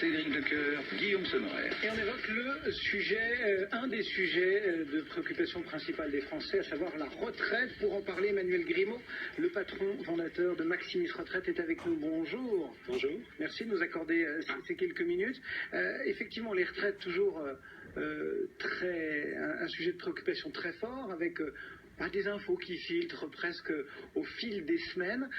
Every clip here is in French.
Cédric Decoeur, Guillaume Sommerer. Et on évoque le sujet, un des sujets de préoccupation principale des Français, à savoir la retraite. Pour en parler, Emmanuel Grimaud, le patron fondateur de Maximis Retraite, est avec nous. Bonjour. Bonjour. Merci de nous accorder ces quelques minutes. Effectivement, les retraites, toujours un sujet de préoccupation très fort, avec des infos qui filtrent presque au fil des semaines.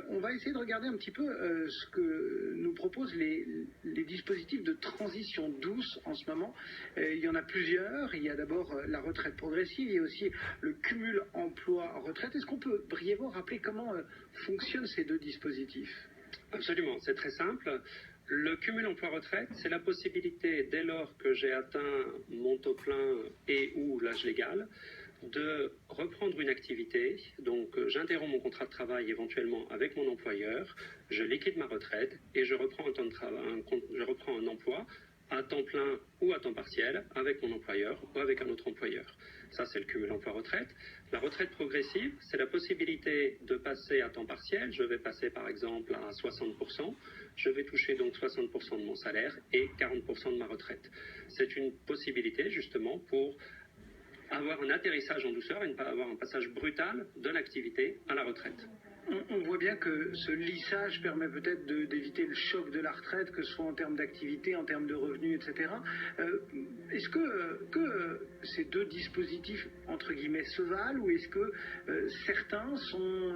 On va essayer de regarder un petit peu ce que nous proposent les dispositifs de transition douce en ce moment. Il y en a plusieurs. Il y a d'abord la retraite progressive, il y a aussi le cumul emploi-retraite. Est-ce qu'on peut brièvement rappeler comment fonctionnent ces deux dispositifs ? Absolument, c'est très simple. Le cumul emploi-retraite, c'est la possibilité, dès lors que j'ai atteint mon taux plein et ou l'âge légal, de reprendre une activité. Donc j'interromps mon contrat de travail éventuellement avec mon employeur, je liquide ma retraite et je reprends un emploi à temps plein ou à temps partiel avec mon employeur ou avec un autre employeur. Ça, c'est le cumul emploi-retraite. La retraite progressive, c'est la possibilité de passer à temps partiel. Je vais passer par exemple à 60%. Je vais toucher donc 60% de mon salaire et 40% de ma retraite. C'est une possibilité justement pour avoir un atterrissage en douceur et ne pas avoir un passage brutal de l'activité à la retraite. On voit bien que ce lissage permet peut-être d'éviter le choc de la retraite, que ce soit en termes d'activité, en termes de revenus, etc. Est-ce que ces deux dispositifs, entre guillemets, se valent, ou est-ce que certains sont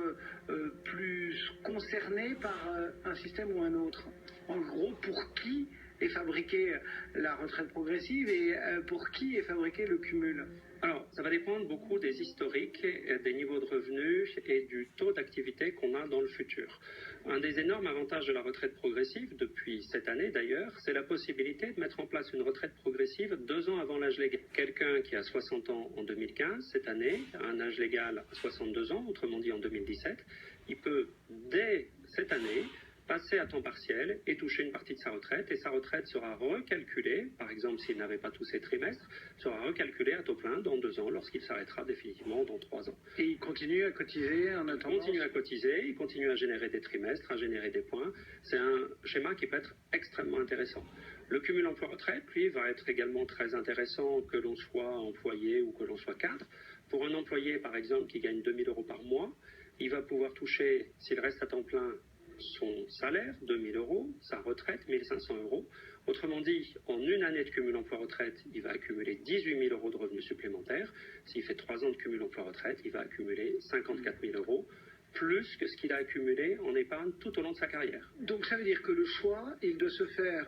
plus concernés par un système ou un autre ? En gros, pour qui est fabriquée la retraite progressive et pour qui est fabriqué le cumul ? Alors, ça va dépendre beaucoup des historiques, des niveaux de revenus et du taux d'activité qu'on a dans le futur. Un des énormes avantages de la retraite progressive, depuis cette année d'ailleurs, c'est la possibilité de mettre en place une retraite progressive 2 ans avant l'âge légal. Quelqu'un qui a 60 ans en 2015, cette année, a un âge légal à 62 ans, autrement dit en 2017, il peut, dès cette année, passer à temps partiel et toucher une partie de sa retraite, et sa retraite sera recalculée, par exemple s'il n'avait pas tous ses trimestres, sera recalculée à taux plein dans 2 ans lorsqu'il s'arrêtera définitivement dans 3 ans. Et il continue à cotiser en attendant ? Il continue à cotiser, il continue à générer des trimestres, à générer des points. C'est un schéma qui peut être extrêmement intéressant. Le cumul emploi-retraite, lui, va être également très intéressant, que l'on soit employé ou que l'on soit cadre. Pour un employé, par exemple, qui gagne 2 000 € par mois, il va pouvoir toucher, s'il reste à temps plein, son salaire, 2 000 €, sa retraite, 1 500 €. Autrement dit, en une année de cumul emploi-retraite, il va accumuler 18 000 € de revenus supplémentaires. S'il fait 3 ans de cumul emploi-retraite, il va accumuler 54 000 €, plus que ce qu'il a accumulé en épargne tout au long de sa carrière. Donc ça veut dire que le choix, il doit se faire,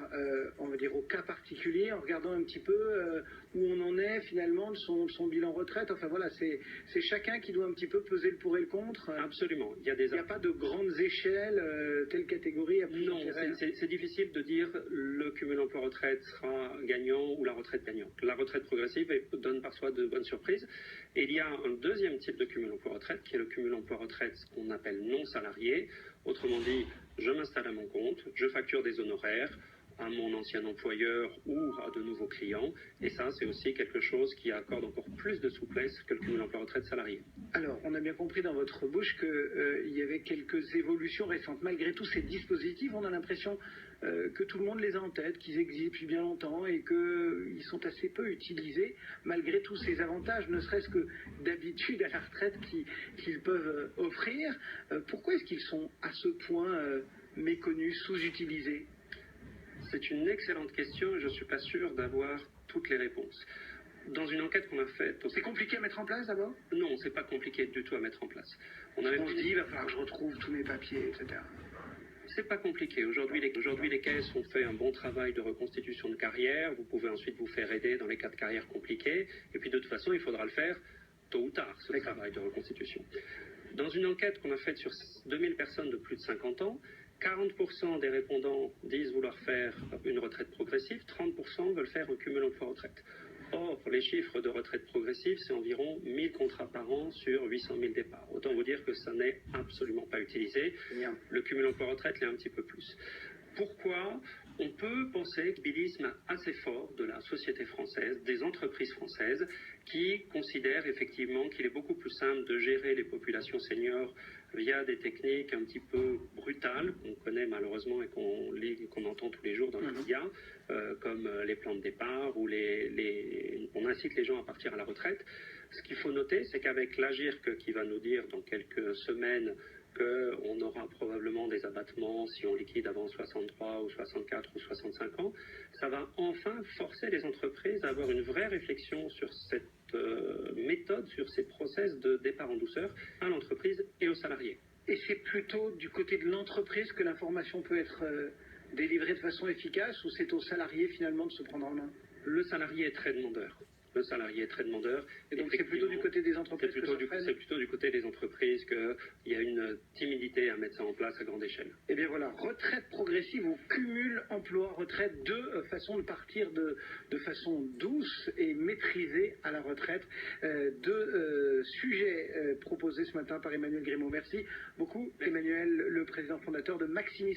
on va dire, au cas particulier, en regardant un petit peu où on en est finalement de son bilan retraite. Enfin voilà, c'est chacun qui doit un petit peu peser le pour et le contre. Absolument. Il n'y a pas de grandes échelles, telle catégorie. Non, c'est difficile de dire le cumul emploi-retraite sera gagnant ou la retraite gagnante. La retraite progressive donne parfois de bonnes surprises. Et il y a un deuxième type de cumul emploi-retraite qui est le cumul emploi-retraite qu'on appelle non salarié. Autrement dit, je m'installe à mon compte, je facture des honoraires à mon ancien employeur ou à de nouveaux clients. Et ça, c'est aussi quelque chose qui accorde encore plus de souplesse que le cumul emploi-retraite salarié. Alors, on a bien compris dans votre bouche qu'il y avait quelques évolutions récentes. Malgré tous ces dispositifs, on a l'impression que tout le monde les a en tête, qu'ils existent depuis bien longtemps et qu'ils sont assez peu utilisés, malgré tous ces avantages, ne serait-ce que d'habitude à la retraite qu'ils peuvent offrir. Pourquoi est-ce qu'ils sont à ce point méconnus, sous-utilisés ? C'est une excellente question et je ne suis pas sûr d'avoir toutes les réponses. Dans une enquête qu'on a faite... C'est compliqué à mettre en place d'abord ? Non, c'est pas compliqué du tout à mettre en place. On se dit, il va falloir que je retrouve tous mes papiers, etc. C'est pas compliqué. Aujourd'hui, les caisses ont fait un bon travail de reconstitution de carrière. Vous pouvez ensuite vous faire aider dans les cas de carrière compliqués. Et puis de toute façon, il faudra le faire tôt ou tard, ce travail de reconstitution. Dans une enquête qu'on a faite sur 2000 personnes de plus de 50 ans, 40% des répondants disent vouloir faire une retraite progressive, 30% veulent faire un cumul emploi-retraite. Or, les chiffres de retraite progressive, c'est environ 1000 contrats par an sur 800 000 départs. Autant vous dire que ça n'est absolument pas utilisé. Le cumul emploi-retraite l'est un petit peu plus. Pourquoi ? On peut penser qu'il y a un mobilisme assez fort de la société française, des entreprises françaises, qui considèrent effectivement qu'il est beaucoup plus simple de gérer les populations seniors via des techniques un petit peu brutales qu'on connaît malheureusement et qu'on lit, qu'on entend tous les jours dans les médias, comme les plans de départ ou on incite les gens à partir à la retraite. Ce qu'il faut noter, c'est qu'avec l'AGIRC qui va nous dire dans quelques semaines qu'on aura probablement des abattements si on liquide avant 63 ou 64 ou 65 ans, ça va enfin forcer les entreprises à avoir une vraie réflexion sur cette méthode, sur ces process de départ en douceur à l'entreprise et aux salariés. Et c'est plutôt du côté de l'entreprise que l'information peut être délivrée de façon efficace, ou c'est aux salariés finalement de se prendre en main? Le salarié est très demandeur. Le salarié est très demandeur. Et donc c'est plutôt du côté des entreprises c'est plutôt du côté des entreprises qu'il y a une timidité à mettre ça en place à grande échelle. Eh bien voilà, retraite progressive ou cumul emploi-retraite, deux façons de partir de façon douce et maîtrisée à la retraite. Deux sujets proposés ce matin par Emmanuel Grimaud. Merci beaucoup Emmanuel, le président fondateur de Maximis.